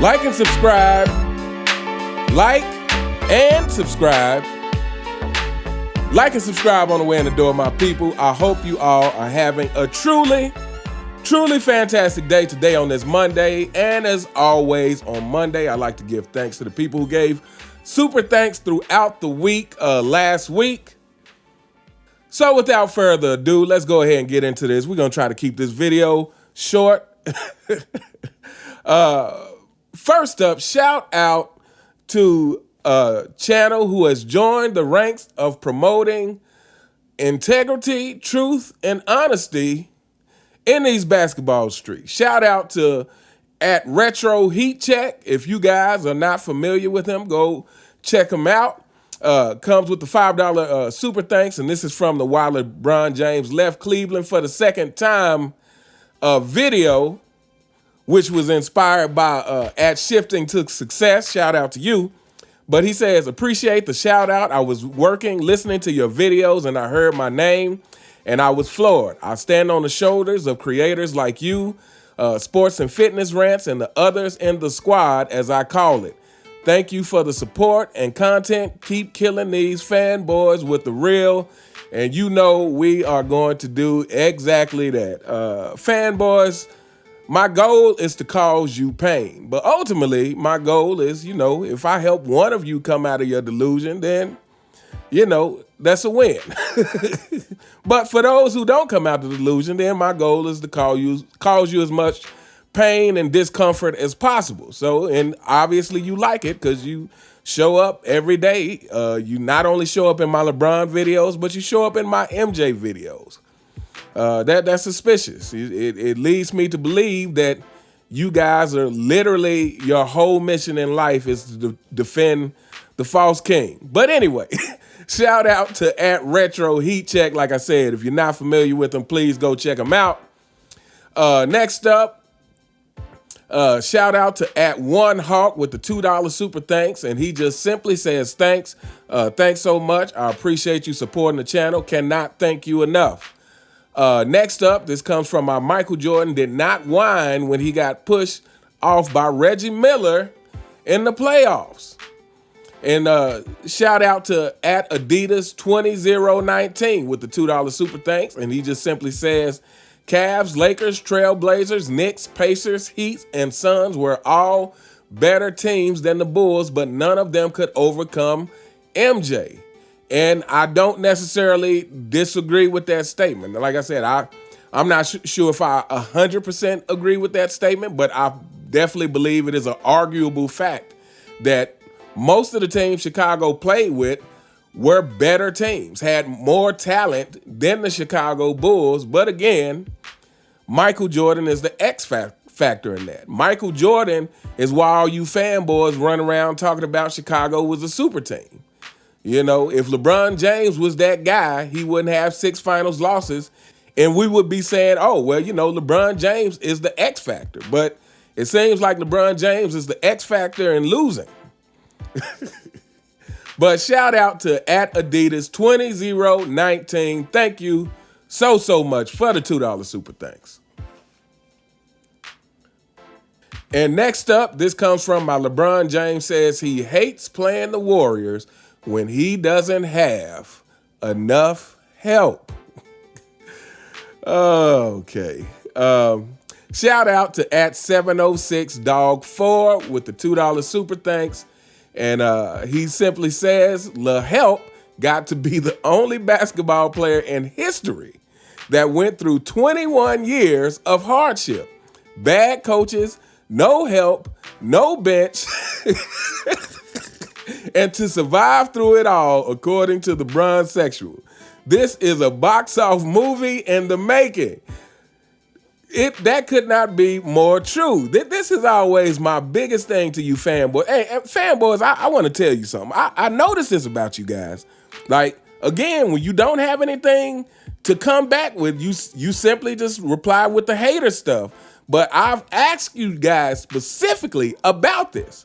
Like and subscribe. Like and subscribe. Like and subscribe on the way in the door, my people. I hope you all are having a truly fantastic day today on this Monday. And as always on Monday, I like to give thanks to the people who gave super thanks throughout the week last week. So without further ado, let's go ahead and get into this. We're going to try to keep this video short. First up, shout out to a channel who has joined the ranks of promoting integrity, truth, and honesty in these basketball streets. Shout out to @Retro Heat Check. If you guys are not familiar with him, go check him out. Comes with the $5 super thanks, and this is from the Why LeBron James Left Cleveland for the second time video, which was inspired by @Shifting to Success. Shout out to you. But he says, appreciate the shout out. I was working, listening to your videos, and I heard my name, and I was floored. I stand on the shoulders of creators like you, Sports and Fitness Rants, and the others in the squad, as I call it. Thank you for the support and content. Keep killing these fanboys with the real. And you know we are going to do exactly that. Fanboys, my goal is to cause you pain. But ultimately, my goal is, if I help one of you come out of your delusion, then, that's a win. But for those who don't come out of the delusion, then my goal is to cause you as much pain and discomfort as possible. So, and obviously you like it because you show up every day. You not only show up in my LeBron videos, but you show up in my MJ videos. That's suspicious. It leads me to believe that you guys are literally, your whole mission in life is to defend the false king. But anyway, shout out to @Retro Heat Check. Like I said, if you're not familiar with him, please go check him out. Next up, shout out to @OneHawk with the $2 super thanks. And he just simply says, thanks. Thanks so much. I appreciate you supporting the channel. Cannot thank you enough. Next up, this comes from my Michael Jordan did not whine when he got pushed off by Reggie Miller in the playoffs. And shout out to @Adidas2019 with the $2 super thanks. And he just simply says, Cavs, Lakers, Trailblazers, Knicks, Pacers, Heat, and Suns were all better teams than the Bulls, but none of them could overcome MJ. And I don't necessarily disagree with that statement. Like I said, I'm not sure if I 100% agree with that statement, but I definitely believe it is an arguable fact that most of the teams Chicago played with were better teams, had more talent than the Chicago Bulls. But again, Michael Jordan is the X factor in that. Michael Jordan is why all you fanboys run around talking about Chicago was a super team. If LeBron James was that guy, he wouldn't have 6 finals losses, and we would be saying, oh, well, LeBron James is the X factor. But it seems like LeBron James is the X factor in losing. But shout out to @Adidas2019. Thank you so much for the $2 super thanks. And next up, this comes from my LeBron James says he hates playing the Warriors when he doesn't have enough help. Okay. Shout out to @706dog4 with the $2 super thanks. And he simply says, La Help got to be the only basketball player in history that went through 21 years of hardship. Bad coaches, no help, no bench. And to survive through it all, according to the Bronzexual. This is a box office movie in the making. That could not be more true. This is always my biggest thing to you fanboys. Hey, fanboys, I want to tell you something. I noticed this about you guys. Like, again, when you don't have anything to come back with, you simply just reply with the hater stuff. But I've asked you guys specifically about this.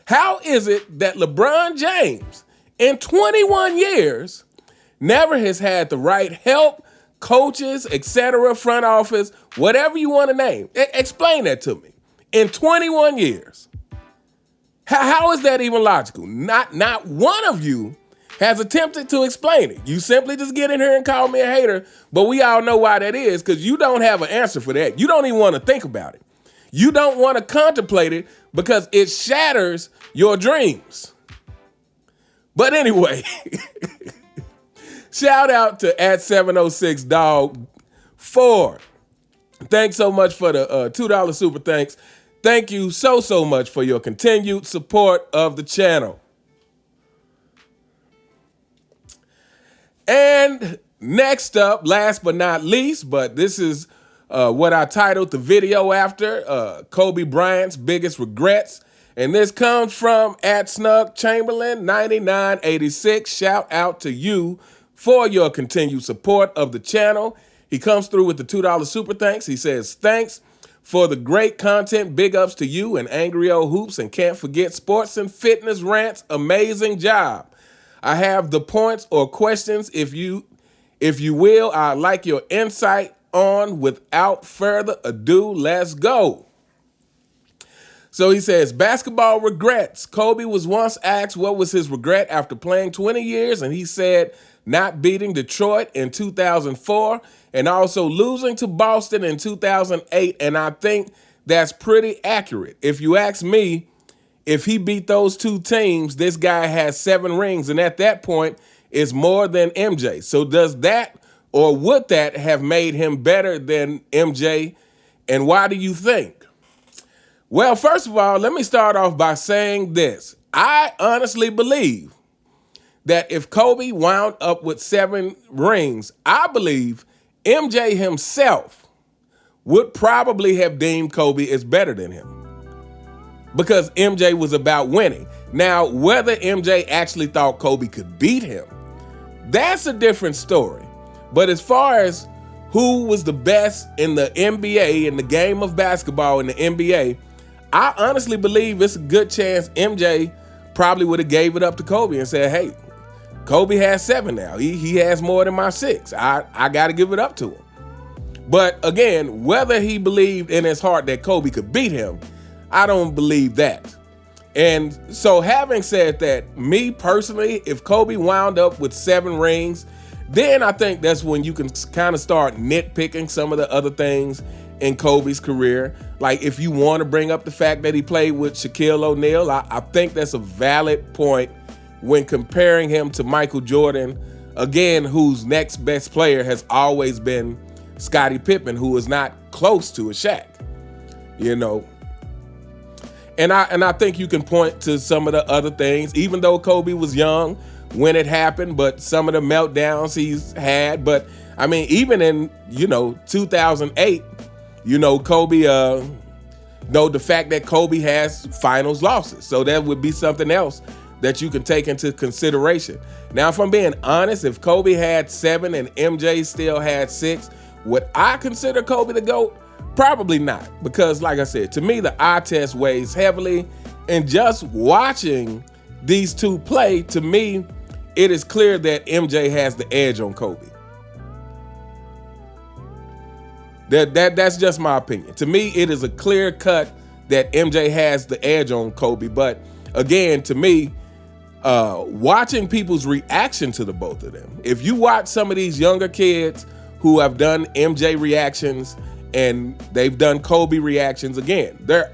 How is it that LeBron James, in 21 years, never has had the right help, coaches, etc., front office, whatever you want to name? Explain that to me. In 21 years. How is that even logical? Not one of you has attempted to explain it. You simply just get in here and call me a hater, but we all know why that is, because you don't have an answer for that. You don't even want to think about it. You don't want to contemplate it because it shatters your dreams. But anyway, shout out to @706dog4. Thanks so much for the $2 super thanks. Thank you so much for your continued support of the channel. And next up, last but not least, but this is what I titled the video after, Kobe Bryant's biggest regrets. And this comes from @SnugChamberlain9986. Shout out to you for your continued support of the channel. He comes through with the $2 super thanks. He says, thanks for the great content. Big ups to you and Angry Old Hoops, and can't forget Sports and Fitness Rants. Amazing job. I have the points or questions, if you will. I'd like your insight on. Without further ado, let's go. So he says, basketball regrets. Kobe was once asked what was his regret after playing 20 years, and he said not beating Detroit in 2004 and also losing to Boston in 2008, and I think that's pretty accurate. If you ask me, if he beat those two teams, this guy has 7 rings, and at that point, is more than MJ. So does that, or would that have made him better than MJ, and why do you think? Well, first of all, let me start off by saying this. I honestly believe that if Kobe wound up with 7 rings, I believe MJ himself would probably have deemed Kobe as better than him, because MJ was about winning. Now, whether MJ actually thought Kobe could beat him, that's a different story. But as far as who was the best in the NBA, in the game of basketball in the NBA, I honestly believe it's a good chance MJ probably would have gave it up to Kobe and said, hey, Kobe has 7 now. He has more than my 6. I got to give it up to him. But again, whether he believed in his heart that Kobe could beat him, I don't believe that. And so having said that, me personally, if Kobe wound up with 7 rings, then I think that's when you can kind of start nitpicking some of the other things in Kobe's career. Like if you want to bring up the fact that he played with Shaquille O'Neal, I think that's a valid point when comparing him to Michael Jordan, again, whose next best player has always been Scottie Pippen, who is not close to a Shaq, you know. And I think you can point to some of the other things, even though Kobe was young when it happened, but some of the meltdowns he's had. But I mean, even in, 2008, Kobe, the fact that Kobe has finals losses. So that would be something else that you can take into consideration. Now, if I'm being honest, if Kobe had 7 and MJ still had 6, would I consider Kobe the GOAT? Probably not, because like I said, to me, the eye test weighs heavily, and just watching these two play, to me, it is clear that MJ has the edge on Kobe. That's just my opinion. To me, it is a clear cut that MJ has the edge on Kobe. But again, to me, watching people's reaction to the both of them, if you watch some of these younger kids who have done MJ reactions and they've done Kobe reactions, again, there's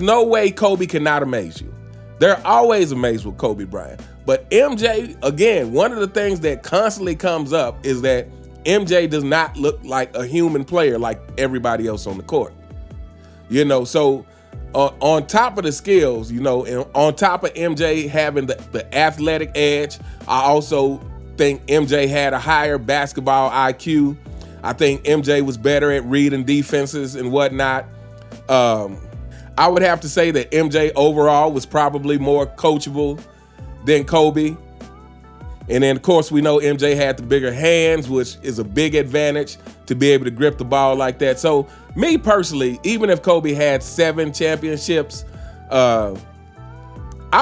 no way Kobe cannot amaze you. They're always amazed with Kobe Bryant. But MJ, again, one of the things that constantly comes up is that MJ does not look like a human player like everybody else on the court. So on top of the skills, and on top of MJ having the athletic edge, I also think MJ had a higher basketball IQ. I think MJ was better at reading defenses and whatnot. I would have to say that MJ overall was probably more coachable than Kobe. And then, of course, we know MJ had the bigger hands, which is a big advantage to be able to grip the ball like that. So me personally, even if Kobe had 7 championships, I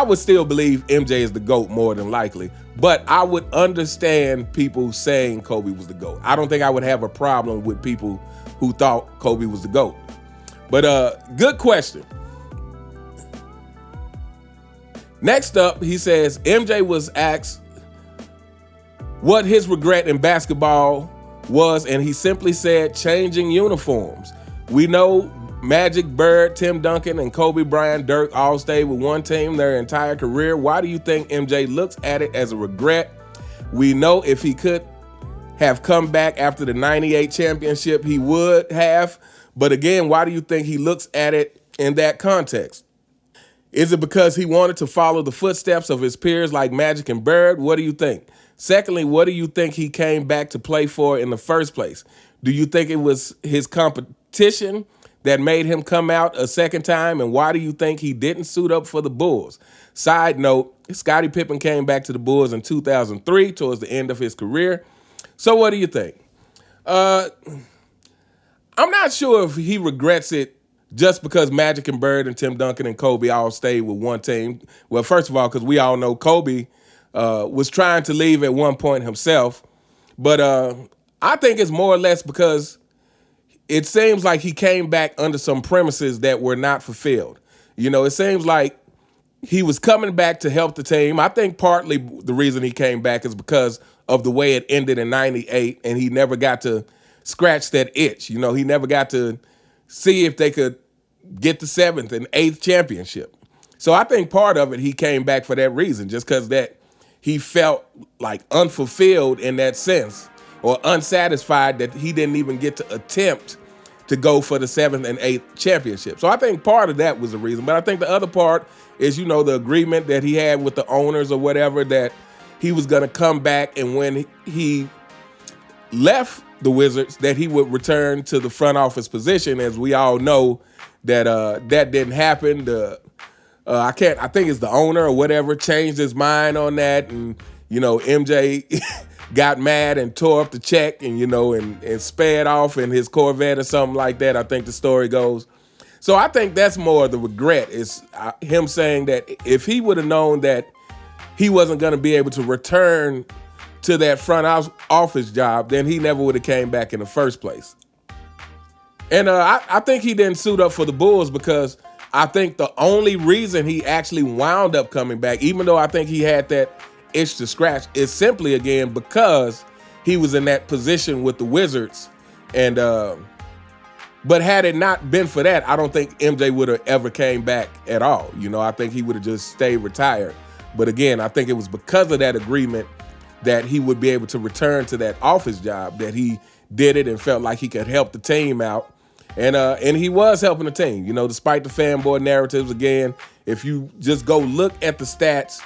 would still believe MJ is the GOAT more than likely. But I would understand people saying Kobe was the GOAT. I don't think I would have a problem with people who thought Kobe was the GOAT. But good question. Next up, he says MJ was asked what his regret in basketball was, and he simply said changing uniforms. We know Magic, Bird, Tim Duncan, and Kobe Bryant, Dirk all stayed with one team their entire career. Why do you think MJ looks at it as a regret? We know if he could have come back after the 98 championship, he would have. But again, why do you think he looks at it in that context? Is it because he wanted to follow the footsteps of his peers like Magic and Bird? What do you think? Secondly, what do you think he came back to play for in the first place? Do you think it was his competition that made him come out a second time? And why do you think he didn't suit up for the Bulls? Side note, Scottie Pippen came back to the Bulls in 2003 towards the end of his career. So what do you think? I'm not sure if he regrets it just because Magic and Bird and Tim Duncan and Kobe all stayed with one team. Well, first of all, because we all know Kobe was trying to leave at one point himself. But I think it's more or less because it seems like he came back under some premises that were not fulfilled. It seems like he was coming back to help the team. I think partly the reason he came back is because of the way it ended in 98, and he never got to scratch that itch. He never got to see if they could get the 7th and 8th championship. So I think part of it, he came back for that reason, just because that he felt like unfulfilled in that sense, or unsatisfied that he didn't even get to attempt to go for the 7th and 8th championship. So I think part of that was the reason. But I think the other part is, the agreement that he had with the owners or whatever, that he was going to come back, and when he left the Wizards, that he would return to the front office position. As we all know, that that didn't happen. I think it's the owner or whatever changed his mind on that, and MJ got mad and tore up the check, and and sped off in his Corvette or something like that. I think the story goes. So I think that's more the regret, is him saying that if he would have known that he wasn't going to be able to return to that front office job, then he never would have came back in the first place. And I think he didn't suit up for the Bulls because I think the only reason he actually wound up coming back, even though I think he had that itch to scratch, is simply, again, because he was in that position with the Wizards. And but had it not been for that, I don't think MJ would have ever came back at all. I think he would have just stayed retired. But again, I think it was because of that agreement that he would be able to return to that office job that he did it and felt like he could help the team out. And he was helping the team, despite the fanboy narratives. Again, if you just go look at the stats,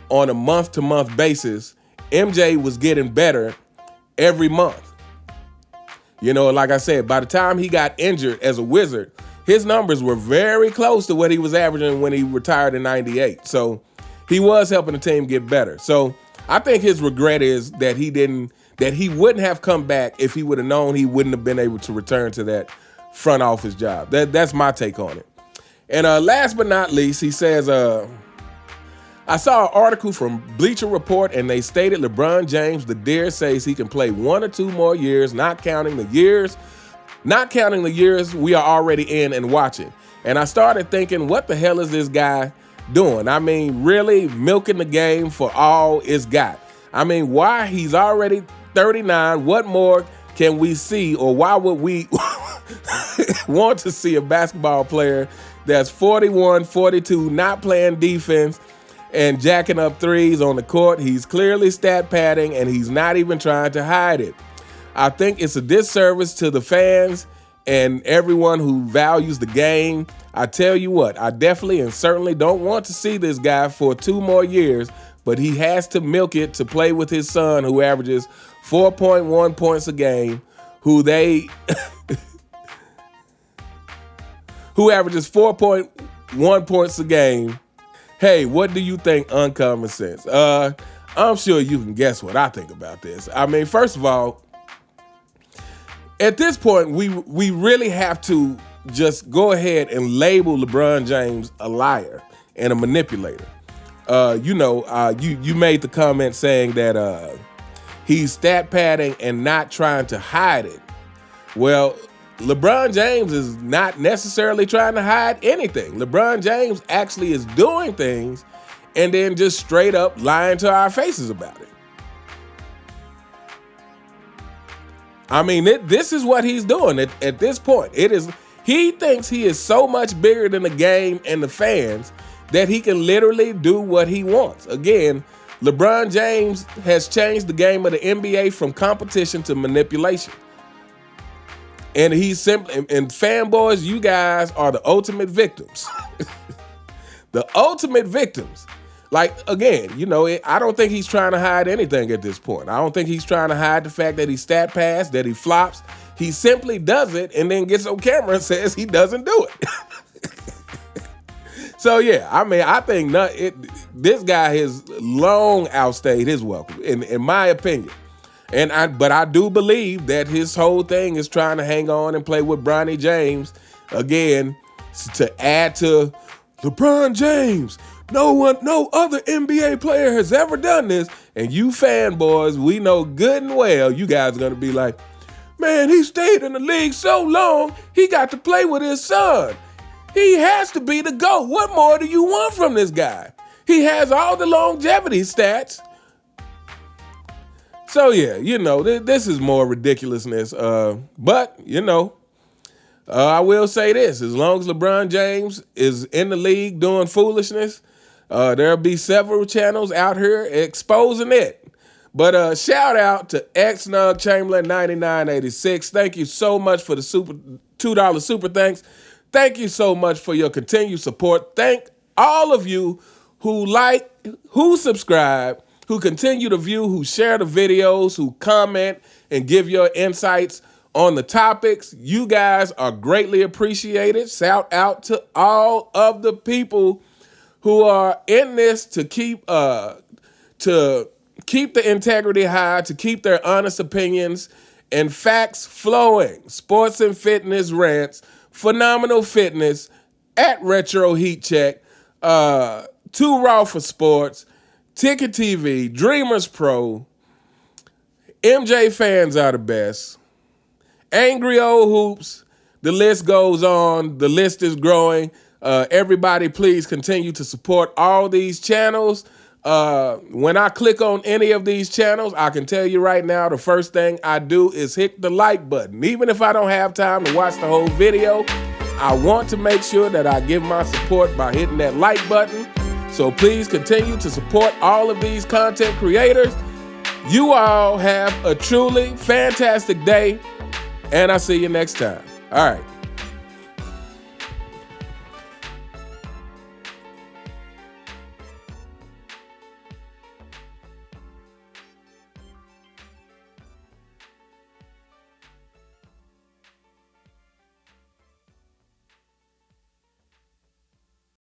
on a month-to-month basis, MJ was getting better every month. Like I said, by the time he got injured as a Wizard, his numbers were very close to what he was averaging when he retired in 98. So he was helping the team get better. So I think his regret is that he wouldn't have come back if he would have known he wouldn't have been able to return to that front office job. That's my take on it. And last but not least, he says, I saw an article from Bleacher Report, and they stated LeBron James, the Deer, says he can play 1 or 2 more years, not counting the years we are already in and watching. And I started thinking, what the hell is this guy doing? I mean, really milking the game for all it's got. I mean, why? He's already 39. What more can we see, or why would we want to see a basketball player that's 41, 42, not playing defense and jacking up threes on the court? He's clearly stat padding, and he's not even trying to hide it. I think it's a disservice to the fans and everyone who values the game. I tell you what, I definitely and certainly don't want to see this guy for 2 more years, but he has to milk it to play with his son, who averages 4.1 points a game, who averages 4.1 points a game. Hey, what do you think, Uncommon Sense? I'm sure you can guess what I think about this. I mean, first of all, at this point, we really have to just go ahead and label LeBron James a liar and a manipulator. You made the comment saying that he's stat padding and not trying to hide it. Well, LeBron James is not necessarily trying to hide anything. LeBron James actually is doing things and then just straight up lying to our faces about it. I mean, this is what he's doing at this point. He thinks he is so much bigger than the game and the fans that he can literally do what he wants. Again, LeBron James has changed the game of the NBA from competition to manipulation. And he's simply, and fanboys, you guys are the ultimate victims. The ultimate victims. Like, again, I don't think he's trying to hide anything at this point. I don't think he's trying to hide the fact that he stat pass, that he flops. He simply does it and then gets on camera and says he doesn't do it. So, yeah, I mean, I think this guy has long outstayed his welcome, in my opinion. But I do believe that his whole thing is trying to hang on and play with Bronny James, again, to add to LeBron James. No other NBA player has ever done this. And you fanboys, we know good and well you guys are going to be like, man, he stayed in the league so long, he got to play with his son. He has to be the GOAT. What more do you want from this guy? He has all the longevity stats. So, yeah, this is more ridiculousness. But, I will say this. As long as LeBron James is in the league doing foolishness, there'll be several channels out here exposing it. But shout out to Xnug Chamberlain 9986. Thank you so much for the $2 super thanks. Thank you so much for your continued support. Thank all of you who like, who subscribe, who continue to view, who share the videos, who comment and give your insights on the topics. You guys are greatly appreciated. Shout out to all of the people who are in this to keep the integrity high, to keep their honest opinions and facts flowing. Sports and Fitness Rants, Phenomenal Fitness, at Retro Heat Check, Too Raw for Sports, Ticket TV, Dreamers Pro, MJ Fans Are the Best, Angry Old Hoops. The list goes on. The list is growing. Everybody, please continue to support all these channels. When I click on any of these channels, I can tell you right now, the first thing I do is hit the like button. Even if I don't have time to watch the whole video, I want to make sure that I give my support by hitting that like button. So please continue to support all of these content creators. You all have a truly fantastic day, and I'll see you next time. All right.